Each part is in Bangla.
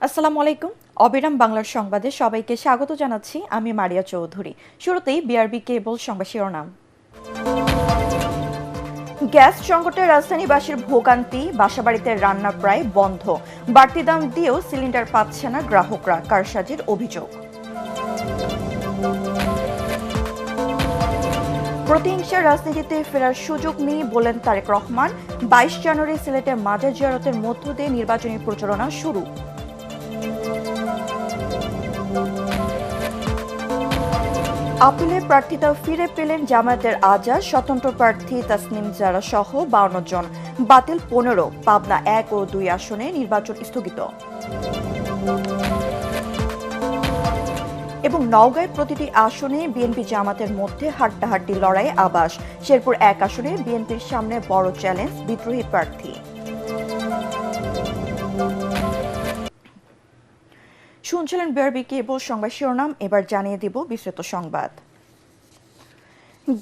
আসসালামু আলাইকুম। অবিরাম বাংলার সংবাদে সবাইকে স্বাগত জানাচ্ছি। আমি মারিয়া চৌধুরী। শুরুতেই বিআরবি কেবল সংবাদ শিরোনাম। গ্যাস সংকটে রাজধানীবাসীর ভোগান্তি, বাসাবাড়িতে রান্না প্রায় বন্ধ। বাড়তি দাম দিয়েও সিলিন্ডার পাচ্ছে না গ্রাহকরা, কারসাজির অভিযোগ। প্রতিহিংসার রাজনীতিতে ফেরার সুযোগ নেই বলেন তারেক রহমান। 22 জানুয়ারি সিলেটে মাজার জিয়ারতের মধ্য দিয়ে নির্বাচনী প্রচারণা শুরু। আপিলে প্রার্থিতা ফিরে পেলেন জামায়াতের আজাদ, স্বতন্ত্র প্রার্থী তাসনিম জারা সহ 52 জন, বাতিল 15। পাবনা 1 ও 2 আসনে নির্বাচন স্থগিত। এবং নওগাঁয় প্রতিটি আসনে বিএনপি জামাতের মধ্যে হাড্ডাহাড্ডি লড়াই আবাস। শেরপুর 1 আসনে বিএনপির সামনে বড় চ্যালেঞ্জ বিদ্রোহী প্রার্থী। শুনছিলেন বিআরবি কেবল সংবাদ শিরোনাম, এবার জানিয়ে দিব বিস্তৃত সংবাদ।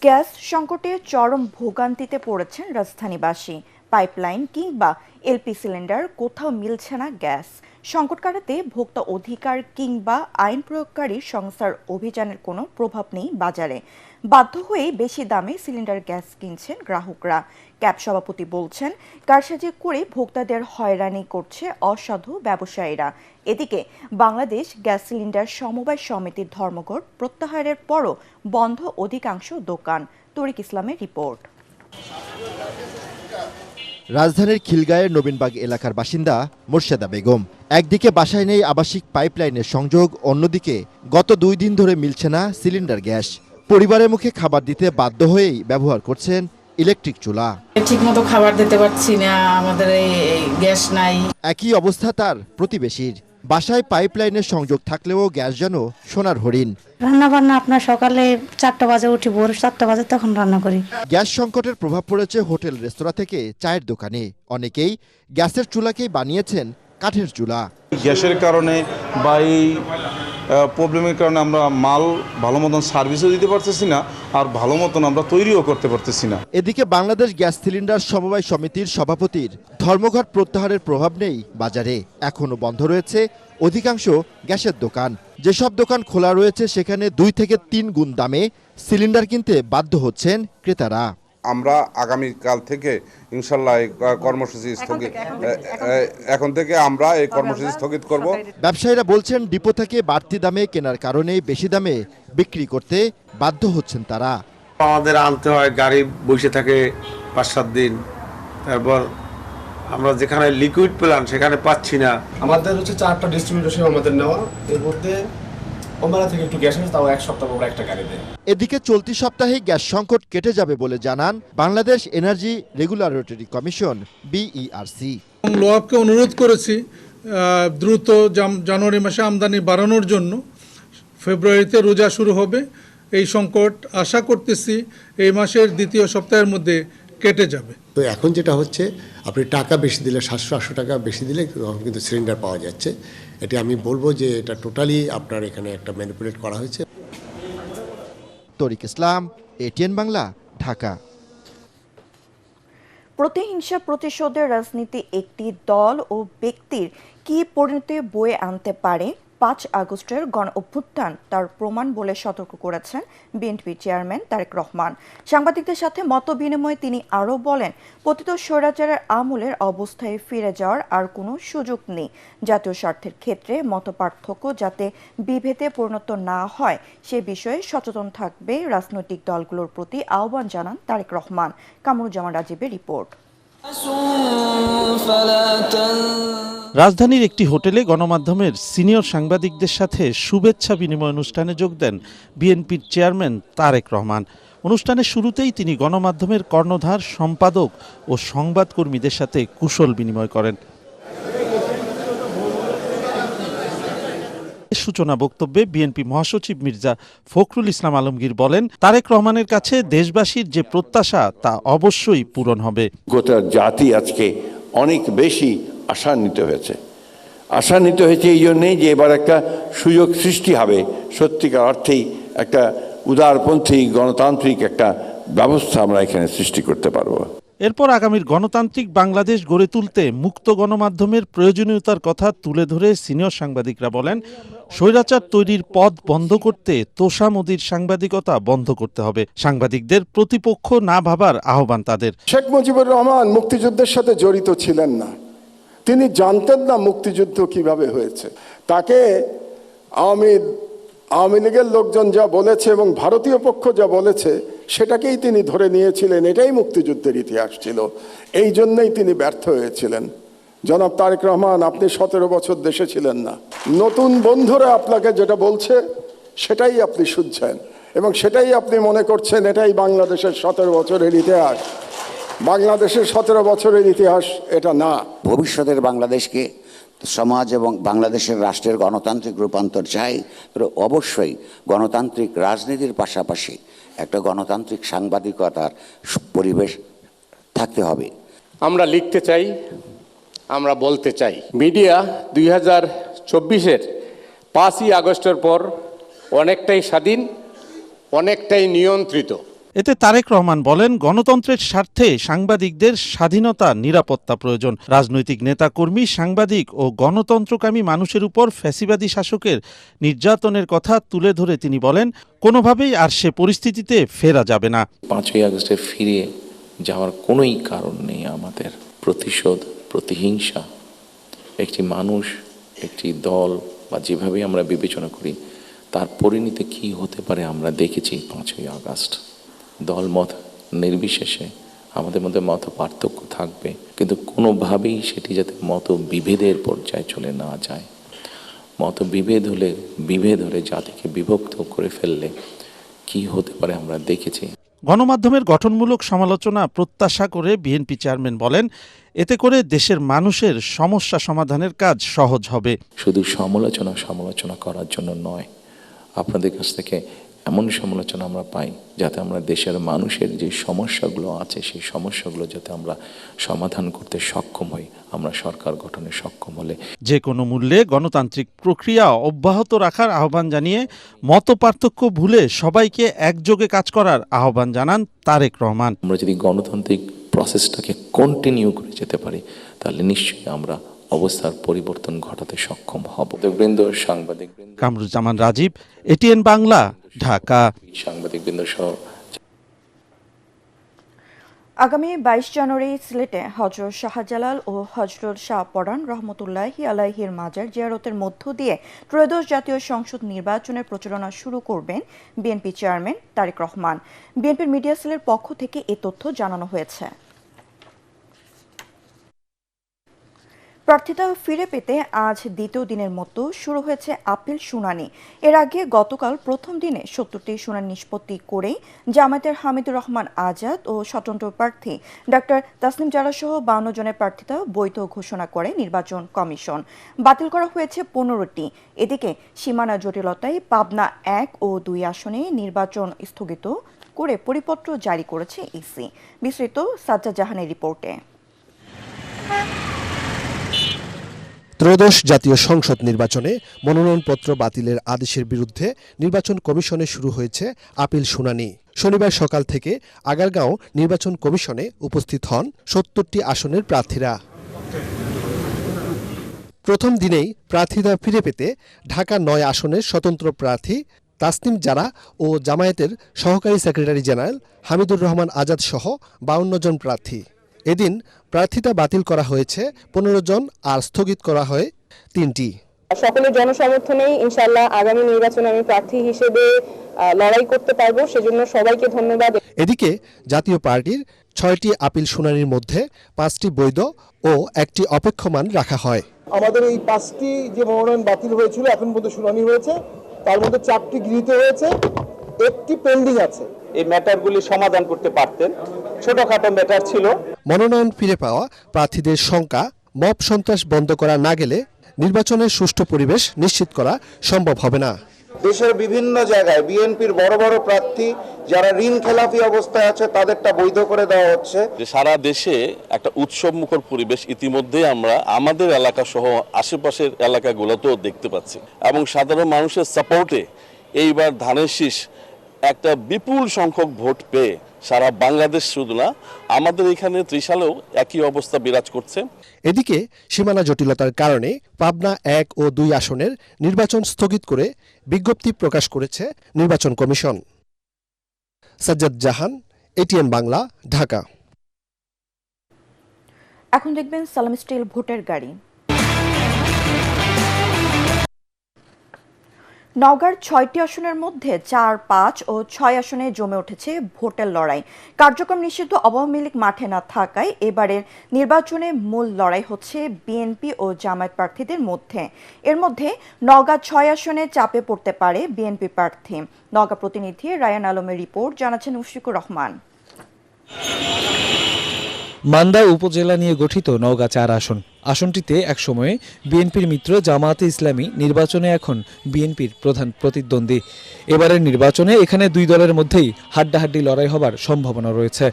গ্যাস সংকটে চরম ভোগান্তিতে পড়েছেন রাজধানীবাসী। পাইপলাইন কিংবা এলপি সিলিন্ডার কোথাও মিলছে না গ্যাস। সংকট কাটাতে ভোক্তা অধিকার কিংবা আইন প্রয়োগকারী সংস্থার অভিযানের কোনো প্রভাব নেই বাজারে। বাধ্য হয়েই বেশি দামে সিলিন্ডার গ্যাস কিনছেন গ্রাহকরা। ক্যাব সভাপতি বলছেন, কারসাজি করে ভোক্তাদের হয়রানি করছে অসাধু ব্যবসায়ীরা। এদিকে বাংলাদেশ গ্যাস সিলিন্ডার সমবায় সমিতির ধর্মঘট প্রত্যাহারের পরও বন্ধ অধিকাংশ দোকান। তরিক ইসলামের রিপোর্ট। রাজধানীর খিলগাঁয়ের নবীনবাগ এলাকার বাসিন্দা মোর্শেদা বেগম। একদিকে বাসায় নেই আবাসিক পাইপলাইনের সংযোগ, অন্যদিকে গত 2 দিন ধরে মিলছে না সিলিন্ডার গ্যাস। পরিবারের মুখে খাবার দিতে বাধ্য হয়েই ব্যবহার করছেন ইলেকট্রিক চুলা। ঠিকমতো খাবার দিতে পারছি না, আমাদের এই গ্যাস নাই। একই অবস্থা তার প্রতিবেশীর। বাসায় পাইপলাইনের সংযোগ থাকলেও গ্যাস যেন সোনার হরিণ। রান্না বান্না আপনার সকালে 4টা বাজে উঠি, ভোর 7টা বাজে তখন রান্না করি। গ্যাস সংকটের প্রভাব পড়েছে হোটেল, রেস্তোরাঁ থেকে চায়ের দোকানে। অনেকেই গ্যাসের চুলাকেই বানিয়েছেন কাঠের চুলা। গ্যাসের কারণে বা এই প্রবলেমের কারণে আমরা মাল ভালো মতন সার্ভিসও দিতে পারতেছি না, আর ভালো মতন আমরা তৈরিও করতে পারতেছি না। এদিকে বাংলাদেশ গ্যাস সিলিন্ডার সমবায় সমিতির সভাপতির ধর্মঘট প্রত্যাহারের প্রভাব নেই বাজারে। এখনো বন্ধ রয়েছে অধিকাংশ গ্যাসের দোকান। যেসব দোকান খোলা রয়েছে সেখানে 2 থেকে 3 গুণ দামে সিলিন্ডার কিনতে বাধ্য হচ্ছেন ক্রেতারা। আমরা আগামীকাল থেকে ইনশাল্লাহ এই কর্মসূচি স্থগিত, এখন থেকে আমরা এই কর্মসূচি স্থগিত করব। ব্যবসায়ীরা বলছেন, ডিপো থেকে বাড়তি দামে কেনার কারণে বেশি দামে বিক্রি করতে বাধ্য হচ্ছেন তারা। আমাদের আনতে হয়, গাড়ি বসে থাকে 5-7 দিন, তারপর আমরা যেখানে লিকুইড প্ল্যান সেখানে পাচ্ছি না। আমাদের হচ্ছে 4টা ডিস্ট্রিবিউটর আমাদের নেওয়া, এর মধ্যে ওমারা থেকে একটু গ্যাস আছে, তাও 1 সপ্তাহ পর একটা গাড়ি দেয়। এদিকে চলতি সপ্তাহে গ্যাস সংকট কেটে যাবে বলে জানান Bangladesh energy regulatory commission BERC। লোয়াবকে অনুরোধ করেছি দ্রুত জানুয়ারি মাসে আমদানি বাড়ানোর জন্য। ফেব্রুয়ারিতে রোজা শুরু হবে। এই সংকট আশা করতেছি এই মাসের দ্বিতীয় সপ্তাহের মধ্যে কেটে যাবে। তো এখন যেটা হচ্ছে, আপনি টাকা বেশি দিলে, 700-800 টাকা বেশি দিলে কিন্তু সিলিন্ডার পাওয়া যাচ্ছে। এটা আমি বলবো যে এটা টোটালি আপনার এখানে একটা ম্যানিপুলেট করা হয়েছে। তরিক ইসলাম, ATN বাংলা, ঢাকা। প্রতিহিংসা প্রতিশোধের রাজনীতি একটি দল ও ব্যক্তির কি পরিণতি বয়ে আনতে পারে 5 আগস্টের গণ অভ্যুত্থান তার প্রমাণ বলে সতর্ক করেছেন বিএনপি চেয়ারম্যান তারেক রহমান। সাংবাদিকদের সাথে মত বিনিময়ে তিনি আরও বলেন, পতিত স্বৈরাচারের আমলের অবস্থায় ফিরে যাওয়ার আর কোনো সুযোগ নেই। জাতীয় স্বার্থের ক্ষেত্রে মতপার্থক্য যাতে বিভেদে পরিণত না হয় সে বিষয়ে সচেতন থাকবে রাজনৈতিক দলগুলোর প্রতি আহ্বান জানান তারেক রহমান। কামরুজ্জামান রাজীবের রিপোর্ট। রাজধানীর একটি হোটেলে গণমাধ্যমের সিনিয়র সাংবাদিকদের সাথে শুভেচ্ছা বিনিময় অনুষ্ঠানে যোগ দেন বিএনপির চেয়ারম্যান তারেক রহমান। অনুষ্ঠানের শুরুতেই তিনি গণমাধ্যমের কর্ণধার, সম্পাদক ও সংবাদকর্মীদের সাথে কুশল বিনিময় করেন। সূচনা বক্তব্যে বিএনপি মহাসচিব মির্জা ফখরুল ইসলাম আলমগীর বলেন, তারেক রহমানের কাছে দেশবাসীর যে প্রত্যাশা তা অবশ্যই পূরণ হবে। গোটা জাতি আজকে অনেক বেশি আশান্বিত হয়েছে এই জন্যেই যে এবার একটা সুযোগ সৃষ্টি হবে, সত্যিকার অর্থেই একটা উদারপন্থী গণতান্ত্রিক একটা ব্যবস্থা আমরা এখানে সৃষ্টি করতে পারবো। এরপর আগামীর গণতান্ত্রিক বাংলাদেশ গড়ে তুলতে মুক্ত গণমাধ্যমের প্রয়োজনীয়তার কথা তুলে ধরে সিনিয়র সাংবাদিকরা বলেন, স্বৈরাচার তৈরির পথ বন্ধ করতে তোষামোদির সাংবাদিকতা বন্ধ করতে হবে। সাংবাদিকদের প্রতিপক্ষ না ভাবার আহ্বান তাদের। শেখ মুজিবুর রহমান মুক্তিযুদ্ধের সাথে জড়িত ছিলেন না, তিনি জানতেন না মুক্তিযুদ্ধ কিভাবে হয়েছে। তাকে আওয়ামী লীগের লোকজন যা বলেছে এবং ভারতীয় পক্ষ যা বলেছে সেটাকেই তিনি ধরে নিয়েছিলেন, এটাই মুক্তিযুদ্ধের ইতিহাস ছিল। এই জন্যই তিনি ব্যর্থ হয়েছিলেন। জনাব তারেক রহমান, আপনি 17 বছর দেশে ছিলেন না। নতুন বন্ধুরা আপনাকে যেটা বলছে সেটাই আপনি শুনছেন এবং সেটাই আপনি মনে করছেন এটাই বাংলাদেশের 17 বছরের ইতিহাস। বাংলাদেশের 17 বছরের ইতিহাস এটা না। ভবিষ্যতের বাংলাদেশকে সমাজ এবং বাংলাদেশের রাষ্ট্রের গণতান্ত্রিক রূপান্তর চাই, তো অবশ্যই গণতান্ত্রিক রাজনীতির পাশাপাশি একটা গণতান্ত্রিক সাংবাদিকতার পরিবেশ থাকতে হবে। আমরা লিখতে চাই, আমরা বলতে চাই। মিডিয়া 2024-এর 5ই আগস্টের পর অনেকটাই স্বাধীন, অনেকটাই নিয়ন্ত্রিত। এতে তারেক রহমান বলেন, গণতন্ত্রের স্বার্থে সাংবাদিকদের স্বাধীনতা নিরাপত্তা প্রয়োজন। রাজনৈতিক নেতাকর্মী, সাংবাদিক ও গণতন্ত্রকামী মানুষের উপর ফ্যাসিবাদী শাসকের নির্যাতনের কথা তুলে ধরে তিনি বলেন, কোনোভাবেই আর সে পরিস্থিতিতে ফেরা যাবে না। 5ই আগস্টে ফিরে যাওয়ার কোনোই কারণ নেই। আমাদের প্রতিশোধ, প্রতিহিংসা, একটি মানুষ, একটি দল বা যেভাবে আমরা বিবেচনা করি তার পরিণতি কি হতে পারে আমরা দেখেছি 5ই আগস্ট। দলমত নির্বিশেষে আমাদের মধ্যে মত পার্থক্য থাকবে, কিন্তু কোনোভাবেই সেটি যাতে মত বিভেদের পর্যায়ে চলে না যায়। মত বিভেদ হলে জাতিকে বিভক্ত করে ফেললে কি হতে পারে আমরা দেখেছি। গণমাধ্যমের গঠনমূলক সমালোচনা প্রত্যাশা করে বিএনপি চেয়ারম্যান বলেন, এতে করে দেশের মানুষের সমস্যা সমাধানের কাজ সহজ হবে। শুধু সমালোচনা করার জন্য নয়, আপনাদের কাছ থেকে এমন সমালোচনা আমরা পাই যাতে আমরা দেশের মানুষের যে সমস্যাগুলো আছে সেই সমস্যাগুলো যাতে আমরা সমাধান করতে সক্ষম হই। আমরা সরকার গঠনে সক্ষম হলে যে কোনো মূল্যে গণতান্ত্রিক প্রক্রিয়া অব্যাহত রাখার আহ্বান জানিয়ে মতপার্থক্য ভুলে সবাইকে একযোগে কাজ করার আহ্বান জানান তারেক রহমান। আমরা যদি গণতান্ত্রিক প্রসেসটাকে কন্টিনিউ করে যেতে পারি তাহলে নিশ্চয়ই আমরা অবস্থার পরিবর্তন ঘটাতে সক্ষম হব। সাংবাদিকবৃন্দ, কামরুজ্জামান রাজীব, এটিএন বাংলা, ঢাকা। সাংবাদিকবৃন্দ সহ আগামী 22 জানুয়ারি সিলেটে হযরত শাহজালাল ও হযরত শাহ পরান রহমতুল্লাহি আলাইহির মাজার জিয়ারতের মধ্য দিয়ে ত্রয়োদশ জাতীয় সংসদ নির্বাচনের প্রচারণা শুরু করবেন বিএনপি চেয়ারম্যান তারেক রহমান। বিএনপির মিডিয়া সেলের পক্ষ থেকে এ তথ্য জানানো হয়েছে। প্রার্থিতা ফিরে পেতে আজ দ্বিতীয় দিনের মতো শুরু হয়েছে আপিল শুনানি। এর আগে গতকাল প্রথম দিনে 70টি শুনানি নিষ্পত্তি করে জামায়াতের হামিদুর রহমান আজাদ ও স্বতন্ত্র প্রার্থী ডাক্তার তাসনিম জারা সহ 52 জনের প্রার্থিতা বৈধ ঘোষণা করে নির্বাচন কমিশন। বাতিল করা হয়েছে 15টি। এদিকে সীমানা জটিলতায় পাবনা 1 ও 2 আসনে নির্বাচন স্থগিত করে পরিপত্র জারি করেছে ইসি। বিস্তারিত সাজ্জাদ জাহানের রিপোর্টে। ত্রয়োদশ জাতীয় সংসদ নির্বাচনে মনোনয়নপত্র বাতিলের আদেশের বিরুদ্ধে নির্বাচন কমিশনে শুরু হয়েছে আপিল শুনানি। শনিবার সকাল থেকে আগারগাঁও নির্বাচন কমিশনে উপস্থিত হন 70টি আসনের প্রার্থীরা। প্রথম দিনেই প্রার্থিতা ফিরে পেতে ঢাকা 9 আসনের স্বতন্ত্র প্রার্থী তাসনিম জারা ও জামায়াতের সহকারী সেক্রেটারি জেনারেল হামিদুর রহমান আজাদ সহ 52 জন প্রার্থী। এদিন প্রার্থিতা বাতিল করা হয়েছে 15 জন আর স্থগিত করা হয় 3টি। সকলের জনসমর্থনেই ইনশাআল্লাহ আগামী নির্বাচনে আমি প্রার্থী হিসেবে লড়াই করতে পারবো, সেজন্য সবাইকে ধন্যবাদ। এদিকে জাতীয় পার্টির 6টি আপিল শুনানির মধ্যে 5টি বৈধ ও 1টি অপেক্ষমান রাখা হয়। আমাদের এই 5টি যে মনোনয়ন বাতিল হয়েছিল এখন পর্যন্ত শুনানি হয়েছে, তার মধ্যে 4টি গৃহীত হয়েছে, 1টি পেন্ডিং আছে। এই ম্যাটারগুলি সমাধান করতে পারতেন, ছোটখাটো ম্যাটার ছিল। মনোনয়ন ফিরে পাওয়া প্রার্থীদের সংখ্যা মব সন্ত্রাস বন্ধ করা না গেলে নির্বাচনের সুষ্ঠু পরিবেশ নিশ্চিত করা সম্ভব হবে না। দেশের বিভিন্ন জায়গায় বিএনপির বড় বড় প্রার্থী যারা ঋণ খেলাপি অবস্থায় আছে তাদেরটা বৈধ করে দেওয়া হচ্ছে। সারা দেশে একটা উৎসব মুখর পরিবেশ ইতিমধ্যে আমরা আমাদের এলাকা সহ আশেপাশের এলাকাগুলোতেও দেখতে পাচ্ছি এবং সাধারণ মানুষের সাপোর্টে এইবার ধানের শীষ একটা বিপুল সংখ্যক ভোট পেয়ে সারা বাংলাদেশ শুধু না, আমাদের এখানে ত্রিশালেও একই অবস্থা বিরাজ করছে। এদিকে সীমানা জটিলতার কারণে পাবনা 1 ও 2 আসনের নির্বাচন স্থগিত করে বিজ্ঞপ্তি প্রকাশ করেছে নির্বাচন কমিশন। সাজ্জাদ জাহান, এটিএন বাংলা, ঢাকা। এখন দেখবেন সালাম স্টিল ভোটের গাড়ি। নওগাঁর 6টি আসনের মধ্যে 4, 5 ও 6 আসনে জমে উঠেছে ভোটের লড়াই। কার্যক্রম নিষিদ্ধ আওয়ামী লীগ মাঠে না থাকায় এবারের নির্বাচনে মূল লড়াই হচ্ছে বিএনপি ও জামায়াত প্রার্থীদের মধ্যে। এর মধ্যে নওগাঁ 6 আসনে চাপে পড়তে পারে বিএনপি প্রার্থী। নওগাঁ প্রতিনিধি রায়ান আলমের রিপোর্ট, জানাচ্ছেন মুশফিকুর রহমান। মান্দা উপজেলা নিয়ে গঠিত নওগাঁ 4 আসন। আসনটিতে একসময়ে বিএনপির মিত্র জামায়াতে ইসলামী নির্বাচনে এখন বিএনপির প্রধান প্রতিদ্বন্দ্বী। এবারের নির্বাচনে এখানে 2 দলের মধ্যেই হাড্ডাহাড্ডি লড়াই হবার সম্ভাবনা রয়েছে।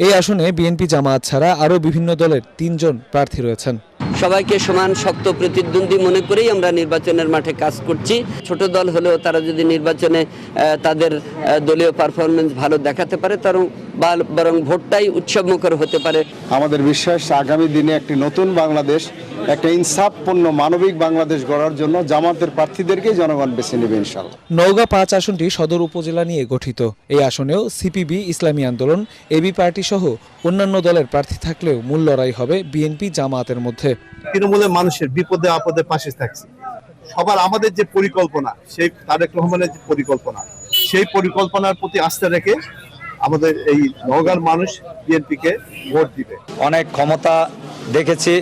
এই আসনে বিএনপি জামায়াত ছাড়া আরও বিভিন্ন দলের 3 জন প্রার্থী রয়েছেন। সবাইকে সমান শক্ত প্রতিদ্বন্দ্বী মনে করেই আমরা নির্বাচনের মাঠে কাজ করছি। ছোট দল হলেও তারা যদি নির্বাচনে তাদের দলীয় পারফরমেন্স ভালো দেখাতে পারে, বরং ভোটটাই উৎসবমুখর হতে পারে। আমাদের বিশ্বাস আগামী দিনে একটি নতুন বাংলাদেশ, একটা ইনসাফপূর্ণ মানবিক বাংলাদেশ গড়ার জন্য জামাতের প্রার্থীদেরকেই জনগণ বেছে নেবে ইনশাআল্লাহ। নওগাঁ 5 আসনটি সদর উপজেলা নিয়ে গঠিত। এই আসনেও সিপিবি, ইসলামী আন্দোলন, এবি পার্টি সহ অন্যান্য দলের প্রার্থী থাকলেও মূল লড়াই হবে বিএনপি জামায়াতের মধ্যে। তৃণমূলের মানুষের বিপদে আপদে পাশে থাকছে। সবার আমাদের যে পরিকল্পনা, সেই তারেক রহমানের যে পরিকল্পনা, সেই পরিকল্পনার প্রতি আস্থা রেখে আমাদের এই নওগাঁর মানুষ বিএনপিকে ভোট দিবে। অনেক ক্ষমতা দেখেছি,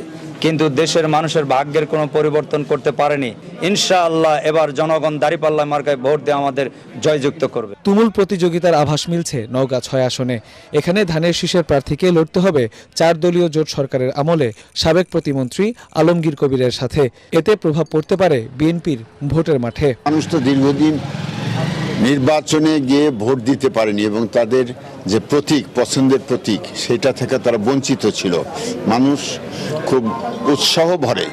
কিন্তু দেশের মানুষের ভাগ্যের কোনো পরিবর্তন করতে পারেনি। ইনশাআল্লাহ এবার জনগণ দাঁড়িপাল্লা মার্কায় ভোট দিয়ে আমাদের জয়যুক্ত করবে। তুমুল প্রতিযোগিতার আভাস মিলছে নওগাঁ 6 আসনে। এখানে ধানের শীষের প্রার্থীকে লড়তে হবে 4 দলীয় জোট সরকারের আমলে সাবেক প্রতিমন্ত্রী আলমগীর কবিরের সাথে। এতে প্রভাব পড়তে পারে বিএনপির ভোটের মাঠে। মানুষ তো দীর্ঘদিন নির্বাচনে গিয়ে ভোট দিতে পারেনি এবং তাদের যে প্রতীক, পছন্দের প্রতীক, সেটা থেকে তারা বঞ্চিত ছিল। মানুষ খুব উৎসাহ ভরে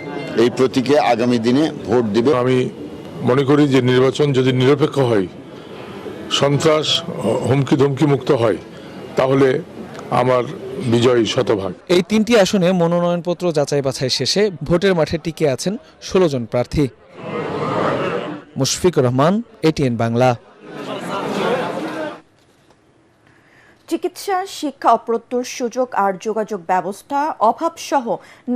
এই প্রতীকে আগামী দিনে ভোট দিবে। আমি মনে করি যে নির্বাচন যদি নিরপেক্ষ হয়, সন্ত্রাস হুমকি ধমকি মুক্ত হয়, তাহলে আমার বিজয় শতভাগ। এই 3টি আসনে মনোনয়নপত্র যাচাই বাছাই শেষে ভোটের মাঠে টিকে আছেন 16 জন প্রার্থী। মুশফিকুর রহমান, এটিএন বাংলা। চিকিৎসা, শিক্ষা, অপ্রতুল সুযোগ আর যোগাযোগ ব্যবস্থা অভাব সহ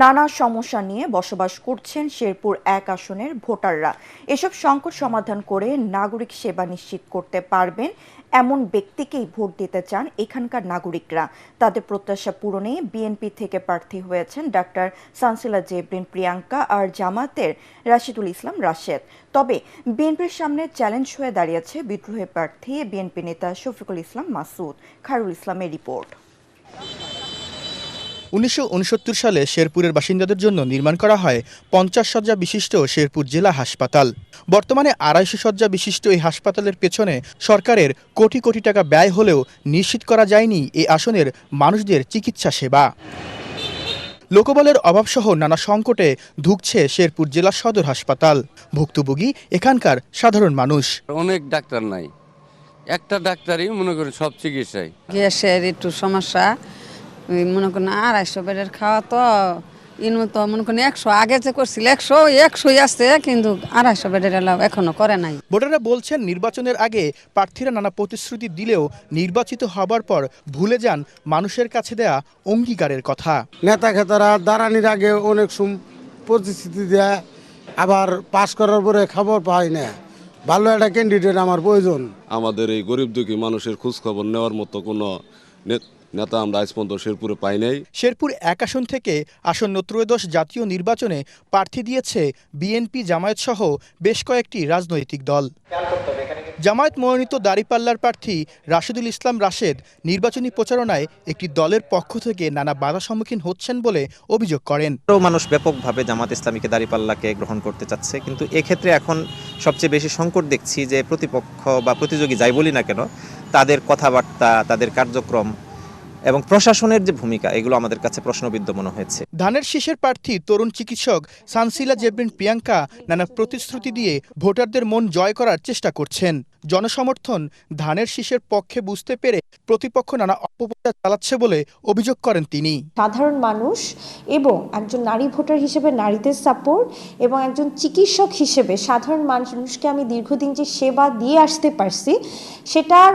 নানা সমস্যা নিয়ে বসবাস করছেন শেরপুর 1 আসনের ভোটাররা। এসব সংকট সমাধান করে নাগরিক সেবা নিশ্চিত করতে পারবেন এমন ব্যক্তিকেই ভোট দিতে চান এখানকার নাগরিকরা। তাদের প্রত্যাশা পূরণে বিএনপি থেকে প্রার্থী হয়েছেন ডাক্তার সানসিলা জেবরিন প্রিয়াঙ্কা আর জামাতের রাশিদুল ইসলাম রাশেদ। তবে বিএনপির সামনে চ্যালেঞ্জ হয়ে দাঁড়িয়েছে বিদ্রোহী প্রার্থী বিএনপি নেতা শফিকুল ইসলাম মাসুদ। খায়রুল ইসলামের রিপোর্ট। 1969 সালে শেরপুরের বাসিন্দাদের জন্য নির্মাণ করা হয় 50 শয্যা বিশিষ্ট শেরপুর জেলা হাসপাতাল। বর্তমানে 250 শয্যা বিশিষ্ট এই হাসপাতালের পেছনে সরকারের কোটি কোটি টাকা ব্যয় হলেও নিশ্চিত করা যায়নি এই আসনের মানুষদের চিকিৎসা সেবা। লোকবলের অভাবসহ নানা সংকটে ধুঁকছে শেরপুর জেলা সদর হাসপাতাল। ভুক্তভোগী এখানকার সাধারণ মানুষ। অনেক ডাক্তার নাই, একটা ডাক্তারই মনে করেন সব চিকিৎসায়। গ্যাসের একটু সমস্যা, মনে করেন 250 বেডের খাওয়া তো তো মনে করেন 100 আগে যে করছিল 100 আসছে, কিন্তু 250 বেডের এখনো করে নাই। ভোটাররা বলছেন নির্বাচনের আগে প্রার্থীরা নানা প্রতিশ্রুতি দিলেও নির্বাচিত হবার পর ভুলে যান মানুষের কাছে দেয়া অঙ্গীকারের কথা। নেতা খেতারা দাঁড়ানির আগে অনেক প্রতিশ্রুতি দেয়, আবার পাশ করার পরে খবর পাই না। ভালো একটা ক্যান্ডিডেট আমার প্রয়োজন। আমাদের এই গরিব দুঃখী মানুষের খোঁজ খবর নেওয়ার মতো কোনো নেতা আমরা আজ পর্যন্ত শেরপুরে পাই নাই। শেরপুর 1 আসন থেকে আসন্ন ত্রয়োদশ জাতীয় নির্বাচনে প্রার্থী দিয়েছে বিএনপি, জামায়াত সহ বেশ কয়েকটি রাজনৈতিক দল। জামায়াত মনোনীত দাঁড়িপাল্লার প্রার্থী রাশিদুল ইসলাম রাশেদ নির্বাচনী প্রচারণায় একটি দলের পক্ষ থেকে নানা বাধা সম্মুখীন হচ্ছেন বলে অভিযোগ করেন। মানুষ ব্যাপকভাবে জামাত ইসলামীকে দাঁড়িপাল্লাকে গ্রহণ করতে চাচ্ছে, কিন্তু এক্ষেত্রে এখন সবচেয়ে বেশি সংকট দেখছি যে প্রতিপক্ষ বা প্রতিযোগী যাই বলি না কেন, তাদের কথাবার্তা, তাদের কার্যক্রম এবং প্রশাসনের যে ভূমিকা এগুলো আমাদের কাছে প্রশ্নবিদ্ধ মনে হয়েছে। ধানের শীষের প্রার্থী তরুণ চিকিৎসক সানসিলা জেব্রিন প্রিয়াঙ্কা নানা প্রতিশ্রুতি দিয়ে ভোটারদের মন জয় করার চেষ্টা করছেন। জনসমর্থন ধানের শীষের পক্ষে বুঝতে পেরে প্রতিপক্ষ নানা অপপ্রচার চালাচ্ছে বলে অভিযোগ করেন তিনি। সাধারণ মানুষ এবং একজন নারী ভোটার হিসেবে নারীদের সাপোর্ট এবং একজন চিকিৎসক হিসেবে সাধারণ মানুষকে আমি দীর্ঘদিন যে সেবা দিয়ে আসতে পারছি সেটার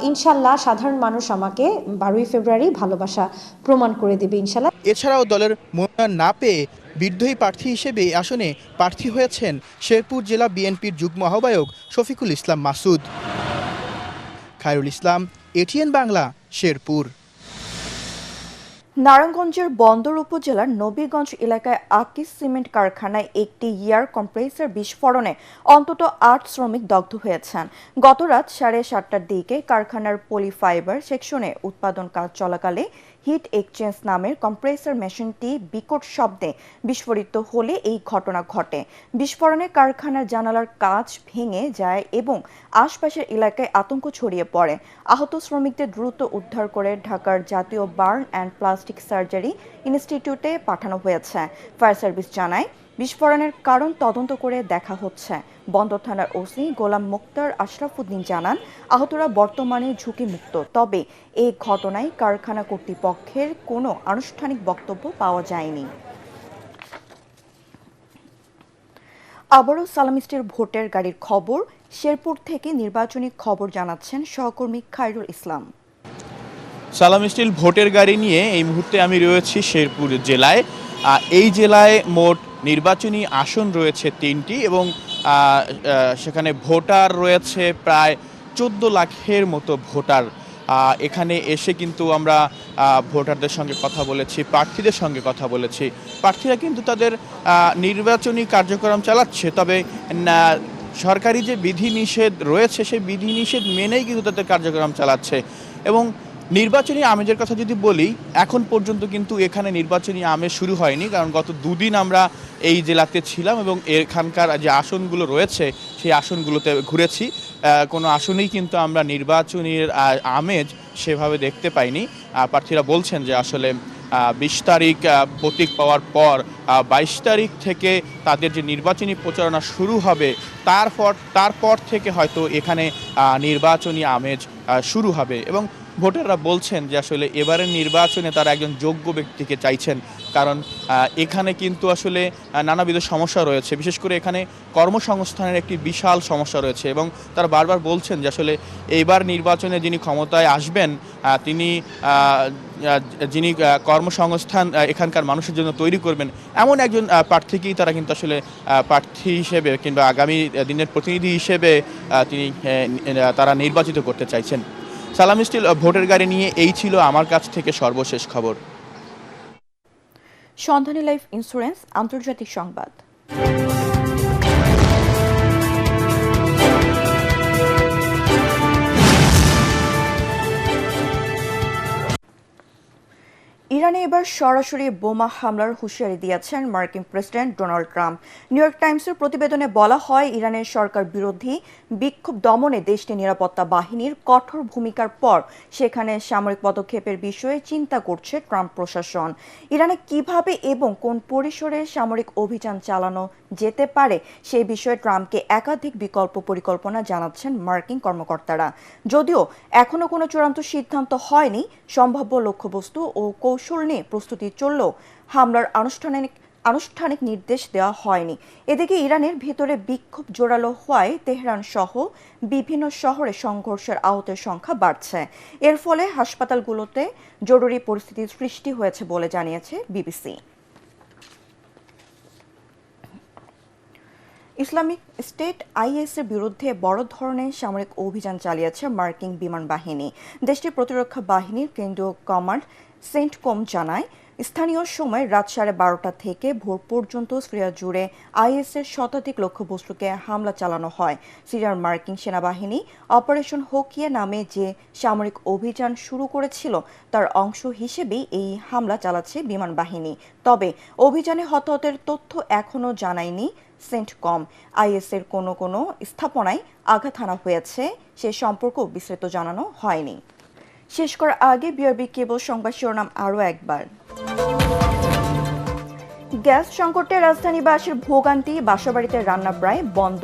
ইনশাল্লাহ সাধারণ মানুষ আমাকে 12ই ফেব্রুয়ারি ভালোবাসা প্রমাণ করে দেবে ইনশাল্লাহ। এছাড়াও দলের মনোনয়ন না পেয়ে বিদ্রোহী প্রার্থী হিসেবে আসনে প্রার্থী হয়েছেন শেরপুর জেলা বিএনপির যুগ্ম আহ্বায়ক শফিকুল ইসলাম মাসুদ। খায়রুল ইসলাম, এটিএন বাংলা, শেরপুর। নারায়ণগঞ্জের বন্দর উপজেলার নবীগঞ্জ এলাকায় আকিস সিমেন্ট কারখানায় একটি এয়ার কম্প্রেসর বিস্ফোরণে অন্তত 8 শ্রমিক দগ্ধ হয়েছেন। গত রাত 7:30টার দিকে কারখানার পলিফাইবার সেকশনে উৎপাদন কাজ চলাকালে হিট এক্সচেঞ্জ নামের কম্প্রেসর মেশিনটি বিকট শব্দে বিস্ফোরিত হলে এই ঘটনা ঘটে। বিস্ফোরণে কারখানার জানালার কাঁচ ভেঙে যায় এবং আশপাশের এলাকায় আতঙ্ক ছড়িয়ে পড়ে। আহত শ্রমিকদের দ্রুত উদ্ধার করে ঢাকার জাতীয় বার্ন অ্যান্ড প্লাস্টিক সার্জারি ইনস্টিটিউটে পাঠানো হয়েছে। ফায়ার সার্ভিস জানায় বিস্ফোরণের কারণ তদন্ত করে দেখা হচ্ছে। বন্দর থানার ওসি গোলাম মুক্তার আশরাফুদ্দিন জানান, আহতরা বর্তমানে ঝুঁকিমুক্ত, তবে এই ঘটনায় কারখানা কর্তৃপক্ষের কোনো আনুষ্ঠানিক বক্তব্য পাওয়া যায়নি। আবারও সালামিস্টের ভোটের গাড়ির খবর। শেরপুর থেকে নির্বাচনী খবর জানাচ্ছেন সহকর্মী খায়রুল ইসলাম। সালাম স্টিল ভোটের গাড়ি নিয়ে এই মুহূর্তে আমি রয়েছি শেরপুর জেলায়। এই জেলায় মোট নির্বাচনী আসন রয়েছে 3টি এবং সেখানে ভোটার রয়েছে প্রায় 14 লাখের মতো ভোটার। এখানে এসে কিন্তু আমরা ভোটারদের সঙ্গে কথা বলেছি, প্রার্থীদের সঙ্গে কথা বলেছি। প্রার্থীরা কিন্তু তাদের নির্বাচনী কার্যক্রম চালাচ্ছে, তবে সরকারি যে বিধিনিষেধ রয়েছে সেই বিধিনিষেধ মেনেই কিন্তু তাদের কার্যক্রম চালাচ্ছে। এবং নির্বাচনী আমেজের কথা যদি বলি, এখন পর্যন্ত কিন্তু এখানে নির্বাচনী আমেজ শুরু হয়নি, কারণ গত 2 দিন আমরা এই জেলাতে ছিলাম এবং এখানকার যে আসনগুলো রয়েছে সেই আসনগুলোতে ঘুরেছি। কোনো আসনেই কিন্তু আমরা নির্বাচনীর আমেজ সেভাবে দেখতে পাইনি। প্রার্থীরা বলছেন যে আসলে 20 তারিখ প্রতীক পাওয়ার পর 22 তারিখ থেকে তাদের যে নির্বাচনী প্রচারণা শুরু হবে, তারপর থেকে হয়তো এখানে নির্বাচনী আমেজ শুরু হবে। এবং ভোটাররা বলছেন যে আসলে এবারের নির্বাচনে তারা একজন যোগ্য ব্যক্তিকে চাইছেন, কারণ এখানে কিন্তু আসলে নানাবিধ সমস্যা রয়েছে। বিশেষ করে এখানে কর্মসংস্থানের একটি বিশাল সমস্যা রয়েছে এবং তারা বারবার বলছেন যে আসলে এইবার নির্বাচনে যিনি ক্ষমতায় আসবেন তিনি যিনি কর্মসংস্থান এখানকার মানুষের জন্য তৈরি করবেন, এমন একজন প্রার্থীকেই তারা কিন্তু আসলে প্রার্থী হিসেবে কিংবা আগামী দিনের প্রতিনিধি হিসেবে তারা নির্বাচিত করতে চাইছেন। সালাম স্টিল ভোটের গাড়ি নিয়ে এই ছিল আমার কাছ থেকে সর্বশেষ খবর। সন্ধানী লাইফ ইন্স্যুরেন্স আন্তর্জাতিক সংবাদ। ইরানে এবার সরাসরি বোমা হামলার হুঁশিয়ারি দিয়েছেন মার্কিন president Donald Trump. New York টাইমসের প্রতিবেদনে বলা হয়, ইরানের সরকার বিরোধী বিক্ষোভ দমনে দেশটির নিরাপত্তা বাহিনীর কঠোর ভূমিকার পর সেখানে সামরিক পদক্ষেপের বিষয়ে চিন্তা করছে ট্রাম্প প্রশাসন। ইরানে কিভাবে এবং কোন পরিসরে সামরিক অভিযান চালানো যেতে পারে সেই বিষয়ে ট্রাম্পকে একাধিক বিকল্প পরিকল্পনা জানাচ্ছেন মার্কিন কর্মকর্তারা। যদিও এখনো কোনো চূড়ান্ত সিদ্ধান্ত হয়নি, সম্ভাব্য লক্ষ্যবস্তু ও কৌশল নিয়ে প্রস্তুতি চললেও হামলার আনুষ্ঠানিক নির্দেশ দেওয়া হয়নি। এদিকে ইরানের ভিতরে বিক্ষোভ জোরালো হওয়ায় তেহরান সহ বিভিন্ন শহরে সংঘর্ষের আহতের সংখ্যা বাড়ছে। এর ফলে হাসপাতালগুলোতে জরুরি পরিস্থিতির সৃষ্টি হয়েছে বলে জানিয়েছে বিবিসি। ইসলামিক স্টেট আইএস এর বিরুদ্ধে বড় ধরনের সামরিক অভিযান চালিয়েছে মার্কিন বিমান বাহিনী। দেশটির প্রতিরক্ষা বাহিনীর কেন্দ্রীয় কমান্ড সেন্টকম জানায়, স্থানীয় সময় রাত 12:30 থেকে ভোর পর্যন্ত সিরিয়া জুড়ে আইএসের শতাধিক লক্ষ্যবস্তুকে হামলা চালানো হয়। সিরিয়ার মার্কিন সেনাবাহিনী অপারেশন হোকিয়া নামে যে সামরিক অভিযান শুরু করেছিল তার অংশ হিসেবেই এই হামলা চালাচ্ছে বিমান বাহিনী। তবে অভিযানে হতাহতের তথ্য এখনও জানায়নি সেন্টকম। আইএসের কোনো স্থাপনায় আঘাত হানা হয়েছে সে সম্পর্ক বিস্তারিত জানানো হয়নি। শেষ করার আগে বিআরবি কেবল সংবাদ শিরোনাম আরও একবার। গ্যাস সংকটে রাজধানীবাসীর ভোগান্তি, বাসাবাড়িতে রান্না প্রায় বন্ধ।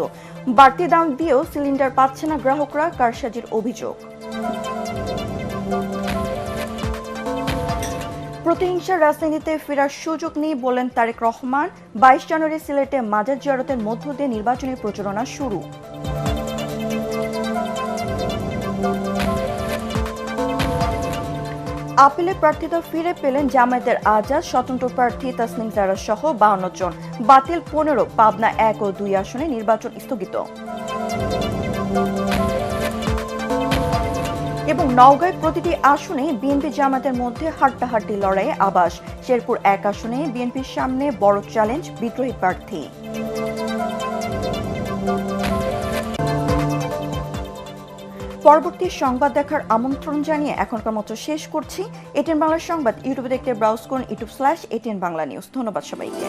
বাড়তি দাম দিয়েও সিলিন্ডার পাচ্ছে না গ্রাহকরা, কারসাজির অভিযোগ। প্রতিহিংসার রাজনীতিতে ফেরার সুযোগ নেই বলেন তারেক রহমান। 22 জানুয়ারি সিলেটে মাজার জিয়ারতের মধ্য দিয়ে নির্বাচনী প্রচারণা শুরু। আপিলে প্রার্থিতা ফিরে পেলেন জামায়াতের আজাদ, স্বতন্ত্র প্রার্থী তাসনিম জারা সহ 52 জন। বাতিল 15, পাবনা 1 ও 2 আসনে নির্বাচন স্থগিত। এবং নওগাঁয় প্রতিটি আসনে বিএনপি জামায়াতের মধ্যে হাড্ডাহাড্ডি লড়াইয়ে আবাস। শেরপুর 1 আসনে বিএনপির সামনে বড় চ্যালেঞ্জ বিদ্রোহী প্রার্থী। পরবর্তী সংবাদ দেখার আমন্ত্রণ জানিয়ে এখনকার মতো শেষ করছি। এটিএন বাংলা সংবাদ ইউটিউবে দেখতে ব্রাউজ করুন youtube/ATN বাংলা নিউজ। ধন্যবাদ সবাইকে।